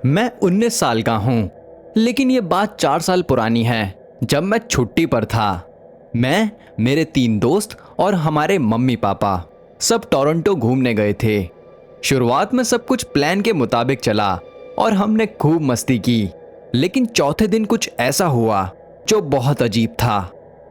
मैं 19 साल का हूँ, लेकिन ये बात 4 साल पुरानी है जब मैं छुट्टी पर था। मैं, मेरे 3 दोस्त और हमारे मम्मी पापा सब टोरंटो घूमने गए थे। शुरुआत में सब कुछ प्लान के मुताबिक चला और हमने खूब मस्ती की, लेकिन चौथे दिन कुछ ऐसा हुआ जो बहुत अजीब था।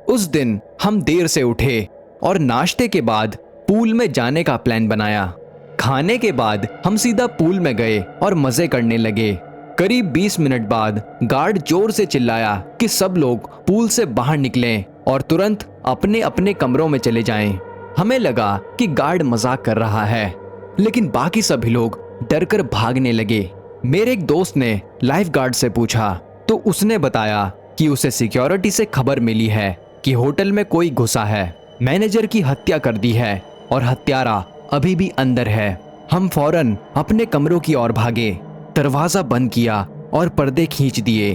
उस दिन हम देर से उठे और नाश्ते के बाद पूल में जाने का प्लान बनाया। खाने के बाद हम सीधा पूल में गए और मजे करने लगे। करीब 20 मिनट बाद गार्ड जोर से चिल्लाया कि सब लोग पूल से बाहर निकलें और तुरंत अपने अपने कमरों में चले जाएं। हमें लगा कि गार्ड मजाक कर रहा है, लेकिन बाकी सभी लोग डरकर भागने लगे। मेरे एक दोस्त ने लाइफ गार्ड से पूछा तो उसने बताया कि उसे सिक्योरिटी से खबर मिली है कि होटल में कोई घुसा है, मैनेजर की हत्या कर दी है और हत्यारा अभी भी अंदर है। हम फौरन अपने कमरों की ओर भागे, दरवाजा बंद किया और पर्दे खींच दिए।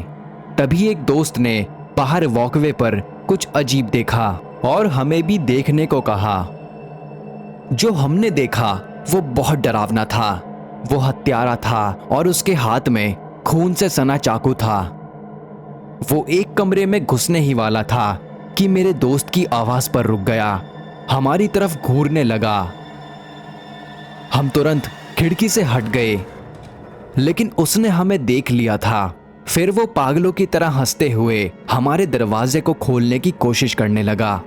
तभी एक दोस्त ने बाहर वॉकवे पर कुछ अजीब देखा और हमें भी देखने को कहा। जो हमने देखा वो बहुत डरावना था। वो हत्यारा था और उसके हाथ में खून से सना चाकू था। वो एक कमरे में घुसने ही वाला था कि मेरे दोस्त की आवाज पर रुक गया, हमारी तरफ घूरने लगा। हम तुरंत खिड़की से हट गए, लेकिन उसने हमें देख लिया था। फिर वो पागलों की तरह हंसते हुए हमारे दरवाजे को खोलने की कोशिश करने लगा।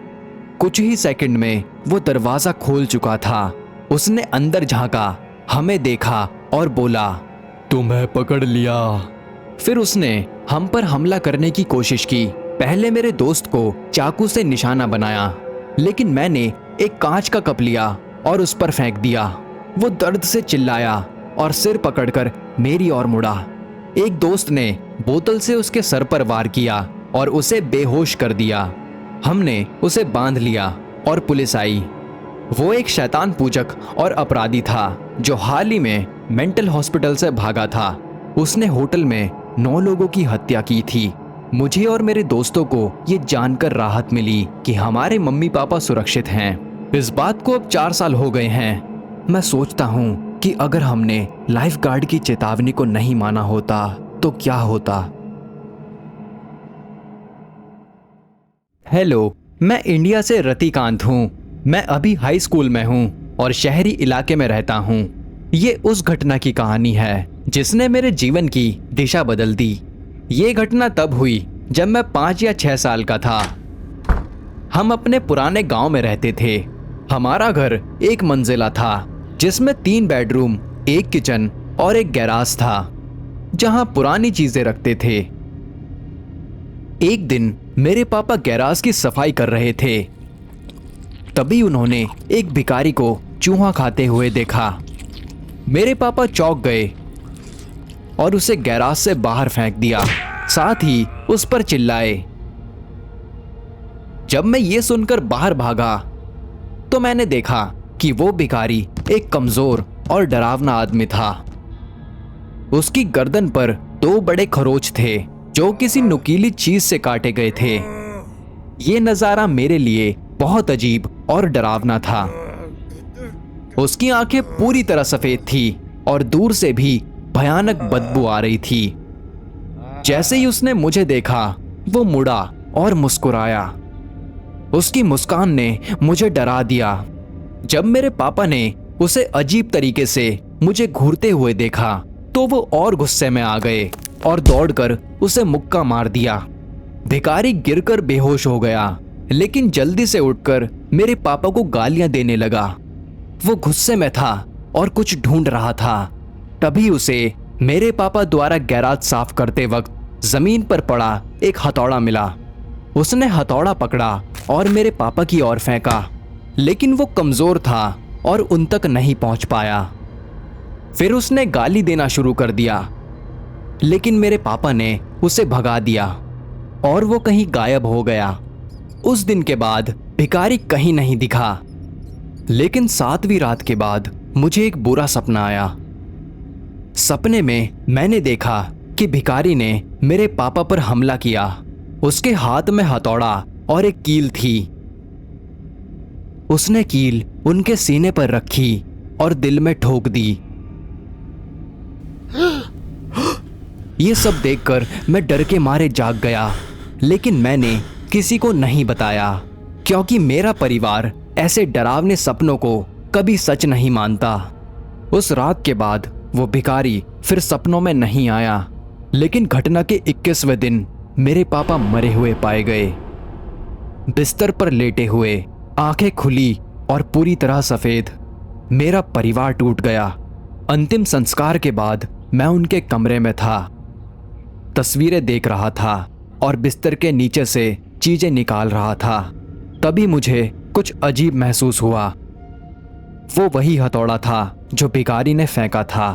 कुछ ही सेकंड में वो दरवाजा खोल चुका था। उसने अंदर झांका, हमें देखा और बोला, तुम्हें पकड़ लिया। फिर उसने हम पर हमला करने की कोशिश की। पहले मेरे दोस्त को चाकू से निशाना बनाया, लेकिन मैंने एक कांच का कप लिया और उस पर फेंक दिया। वो दर्द से चिल्लाया और सिर पकड़कर मेरी ओर मुड़ा। एक दोस्त ने बोतल से उसके सर पर वार किया और उसे बेहोश कर दिया। हमने उसे बांध लिया और पुलिस आई। वो एक शैतान पूजक और अपराधी था जो हाल ही में मेंटल हॉस्पिटल से भागा था। उसने होटल में 9 लोगों की हत्या की थी। मुझे और मेरे दोस्तों को ये जानकर राहत मिली कि हमारे मम्मी पापा सुरक्षित हैं। इस बात को अब 4 साल हो गए हैं। मैं सोचता हूँ कि अगर हमने लाइफ गार्ड की चेतावनी को नहीं माना होता तो क्या होता। हेलो, मैं इंडिया से रतिकांत हूँ। मैं अभी हाई स्कूल में हूँ और शहरी इलाके में रहता हूँ। ये उस घटना की कहानी है जिसने मेरे जीवन की दिशा बदल दी। ये घटना तब हुई जब मैं 5 या 6 साल का था। हम अपने पुराने गांव में रहते थे। हमारा घर एक मंजिला था जिसमें 3 बेडरूम, एक किचन और एक गैराज था जहां पुरानी चीजें रखते थे। एक दिन मेरे पापा गैराज की सफाई कर रहे थे। तभी उन्होंने एक भिखारी को चूहा खाते हुए देखा। मेरे पापा चौंक गए और उसे गैराज से बाहर फेंक दिया, साथ ही उस पर चिल्लाए। जब मैं ये सुनकर बाहर भागा तो मैंने देखा कि वो भिखारी एक कमजोर और डरावना आदमी था। उसकी गर्दन पर 2 बड़े खरोच थे जो किसी नुकीली चीज से काटे गए थे। ये नजारा मेरे लिए बहुत अजीब और डरावना था। उसकी आंखें पूरी तरह सफेद थी और दूर से भी भयानक बदबू आ रही थी। जैसे ही उसने मुझे देखा, वो मुड़ा और मुस्कुराया। उसकी मुस्कान ने मुझे डरा दिया। जब मेरे पापा ने उसे अजीब तरीके से मुझे घूरते हुए देखा तो वो और गुस्से में आ गए और दौड़कर उसे मुक्का मार दिया। भिखारी गिरकर बेहोश हो गया, लेकिन जल्दी से उठकर मेरे पापा को गालियां देने लगा। वो गुस्से में था और कुछ ढूंढ रहा था। तभी उसे मेरे पापा द्वारा गैराज साफ करते वक्त जमीन पर पड़ा एक हथौड़ा मिला। उसने हथौड़ा पकड़ा और मेरे पापा की ओर फेंका, लेकिन वो कमजोर था और उन तक नहीं पहुंच पाया। फिर उसने गाली देना शुरू कर दिया, लेकिन मेरे पापा ने उसे भगा दिया और वो कहीं गायब हो गया। उस दिन के बाद भिखारी कहीं नहीं दिखा, लेकिन 7वीं रात के बाद मुझे एक बुरा सपना आया। सपने में मैंने देखा कि भिखारी ने मेरे पापा पर हमला किया। उसके हाथ में हथौड़ा और एक कील थी। उसने कील उनके सीने पर रखी और दिल में ठोक दी। ये सब देखकर मैं डर के मारे जाग गया, लेकिन मैंने किसी को नहीं बताया क्योंकि मेरा परिवार ऐसे डरावने सपनों को कभी सच नहीं मानता। उस रात के बाद वो भिखारी फिर सपनों में नहीं आया, लेकिन घटना के 21वें दिन मेरे पापा मरे हुए पाए गए, बिस्तर पर लेटे हुए, आंखें खुली और पूरी तरह सफेद। मेरा परिवार टूट गया। अंतिम संस्कार के बाद मैं उनके कमरे में था, तस्वीरें देख रहा था और बिस्तर के नीचे से चीजें निकाल रहा था। तभी मुझे कुछ अजीब महसूस हुआ। वो वही हथौड़ा था जो भिखारी ने फेंका था।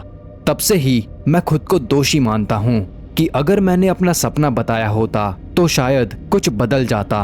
तब से ही मैं खुद को दोषी मानता हूँ कि अगर मैंने अपना सपना बताया होता तो शायद कुछ बदल जाता।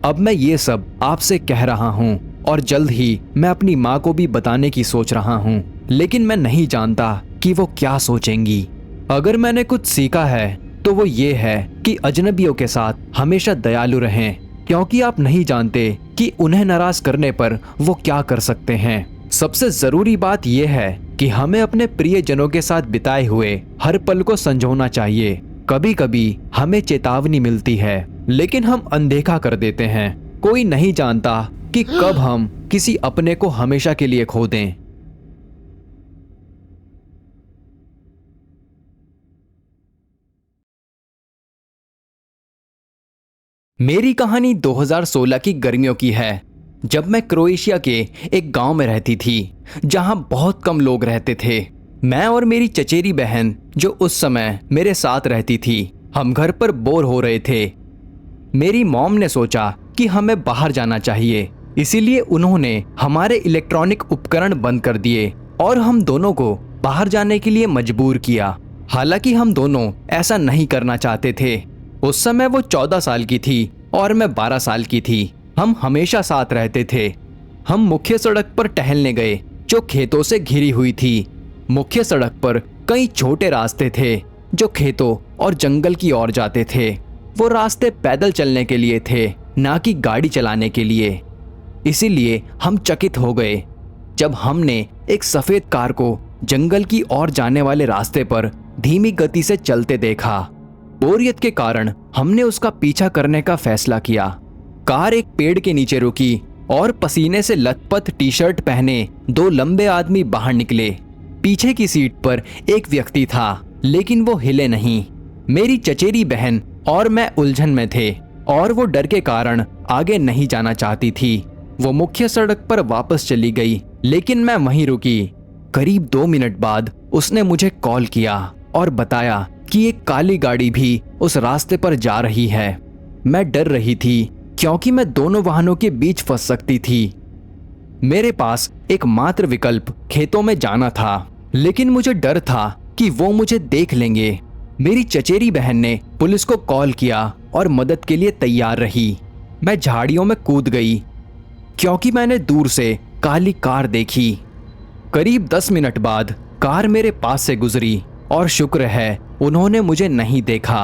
अब मैं ये सब आपसे कह रहा हूँ और जल्द ही मैं अपनी माँ को भी बताने की सोच रहा हूँ, लेकिन मैं नहीं जानता कि वो क्या सोचेंगी। अगर मैंने कुछ सीखा है तो वो ये है कि अजनबियों के साथ हमेशा दयालु रहें, क्योंकि आप नहीं जानते कि उन्हें नाराज करने पर वो क्या कर सकते हैं। सबसे जरूरी बात यह है कि हमें अपने प्रियजनों के साथ बिताए हुए हर पल को संजोना चाहिए। कभी कभी हमें चेतावनी मिलती है, लेकिन हम अनदेखा कर देते हैं। कोई नहीं जानता कि कब हम किसी अपने को हमेशा के लिए खो दें। मेरी कहानी 2016 की गर्मियों की है, जब मैं क्रोएशिया के एक गांव में रहती थी जहां बहुत कम लोग रहते थे। मैं और मेरी चचेरी बहन जो उस समय मेरे साथ रहती थी, हम घर पर बोर हो रहे थे। मेरी मॉम ने सोचा कि हमें बाहर जाना चाहिए, इसीलिए उन्होंने हमारे इलेक्ट्रॉनिक उपकरण बंद कर दिए और हम दोनों को बाहर जाने के लिए मजबूर किया। हालांकि हम दोनों ऐसा नहीं करना चाहते थे। उस समय वो 14 साल की थी और मैं 12 साल की थी। हम हमेशा साथ रहते थे। हम मुख्य सड़क पर टहलने गए जो खेतों से घिरी हुई थी। मुख्य सड़क पर कई छोटे रास्ते थे जो खेतों और जंगल की ओर जाते थे। वो रास्ते पैदल चलने के लिए थे, ना कि गाड़ी चलाने के लिए। इसीलिए हम चकित हो गए जब हमने एक सफेद कार को जंगल की ओर जाने वाले रास्ते पर धीमी गति से चलते देखा। बोरियत के कारण हमने उसका पीछा करने का फैसला किया। कार एक पेड़ के नीचे रुकी और पसीने से लथपथ टी शर्ट पहने दो लंबे आदमी बाहर निकले। पीछे की सीट पर एक व्यक्ति था, लेकिन वो हिले नहीं। मेरी चचेरी बहन और मैं उलझन में थे और वो डर के कारण आगे नहीं जाना चाहती थी। वो मुख्य सड़क पर वापस चली गई, लेकिन मैं वहीं रुकी। करीब 2 मिनट बाद उसने मुझे कॉल किया और बताया कि एक काली गाड़ी भी उस रास्ते पर जा रही है। मैं डर रही थी क्योंकि मैं दोनों वाहनों के बीच फंस सकती थी। मेरे पास एकमात्र विकल्प खेतों में जाना था, लेकिन मुझे डर था कि वो मुझे देख लेंगे। मेरी चचेरी बहन ने पुलिस को कॉल किया और मदद के लिए तैयार रही। मैं झाड़ियों में कूद गई क्योंकि मैंने दूर से काली कार देखी। करीब 10 मिनट बाद कार मेरे पास से गुजरी और शुक्र है उन्होंने मुझे नहीं देखा।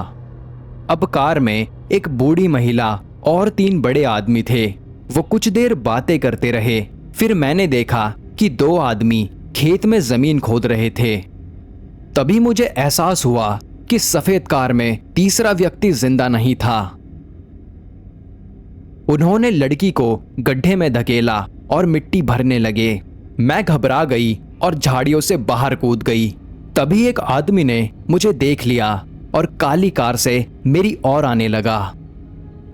अब कार में एक बूढ़ी महिला और 3 बड़े आदमी थे। वो कुछ देर बातें करते रहे। फिर मैंने देखा कि 2 आदमी खेत में जमीन खोद रहे थे। तभी मुझे एहसास हुआ कि सफेद कार में तीसरा व्यक्ति जिंदा नहीं था। उन्होंने लड़की को गड्ढे में धकेला और मिट्टी भरने लगे। मैं घबरा गई और झाड़ियों से बाहर कूद गई। तभी एक आदमी ने मुझे देख लिया और काली कार से मेरी ओर आने लगा।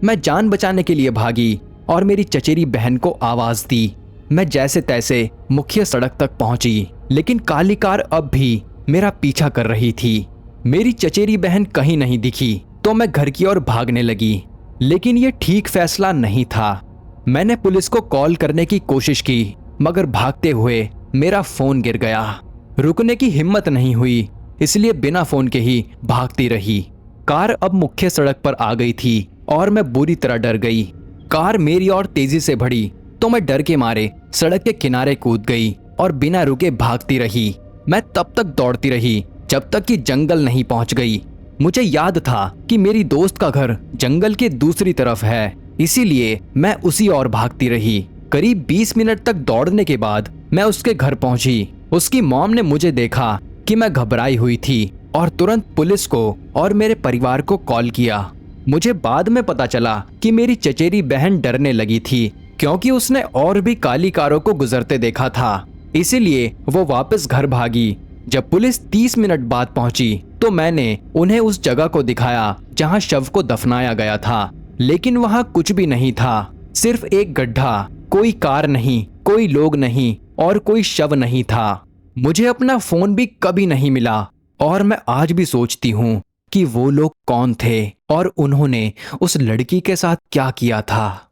मैं जान बचाने के लिए भागी और मेरी चचेरी बहन को आवाज दी। मैं जैसे तैसे मुख्य सड़क तक पहुंची, लेकिन काली कार अब भी मेरा पीछा कर रही थी। मेरी चचेरी बहन कहीं नहीं दिखी तो मैं घर की ओर भागने लगी, लेकिन यह ठीक फैसला नहीं था। मैंने पुलिस को कॉल करने की कोशिश की, मगर भागते हुए मेरा फोन गिर गया। रुकने की हिम्मत नहीं हुई, इसलिए बिना फोन के ही भागती रही। कार अब मुख्य सड़क पर आ गई थी और मैं बुरी तरह डर गई। कार मेरी ओर तेजी से बढ़ी तो मैं डर के मारे सड़क के किनारे कूद गई और बिना रुके भागती रही। मैं तब तक दौड़ती रही जब तक कि जंगल नहीं पहुंच गई। मुझे याद था कि मेरी दोस्त का घर जंगल के दूसरी तरफ है, इसीलिए मैं उसी ओर भागती रही। करीब 20 मिनट तक दौड़ने के बाद मैं उसके घर पहुंची। उसकी मॉम ने मुझे देखा कि मैं घबराई हुई थी और तुरंत पुलिस को और मेरे परिवार को कॉल किया। मुझे बाद में पता चला कि मेरी चचेरी बहन डरने लगी थी क्योंकि उसने और भी काली कारों को गुजरते देखा था, इसीलिए वो वापस घर भागी। जब पुलिस 30 मिनट बाद पहुंची तो मैंने उन्हें उस जगह को दिखाया जहां शव को दफनाया गया था, लेकिन वहां कुछ भी नहीं था, सिर्फ एक गड्ढा, कोई कार नहीं, कोई लोग नहीं और कोई शव नहीं था। मुझे अपना फोन भी कभी नहीं मिला और मैं आज भी सोचती हूँ कि वो लोग कौन थे और उन्होंने उस लड़की के साथ क्या किया था।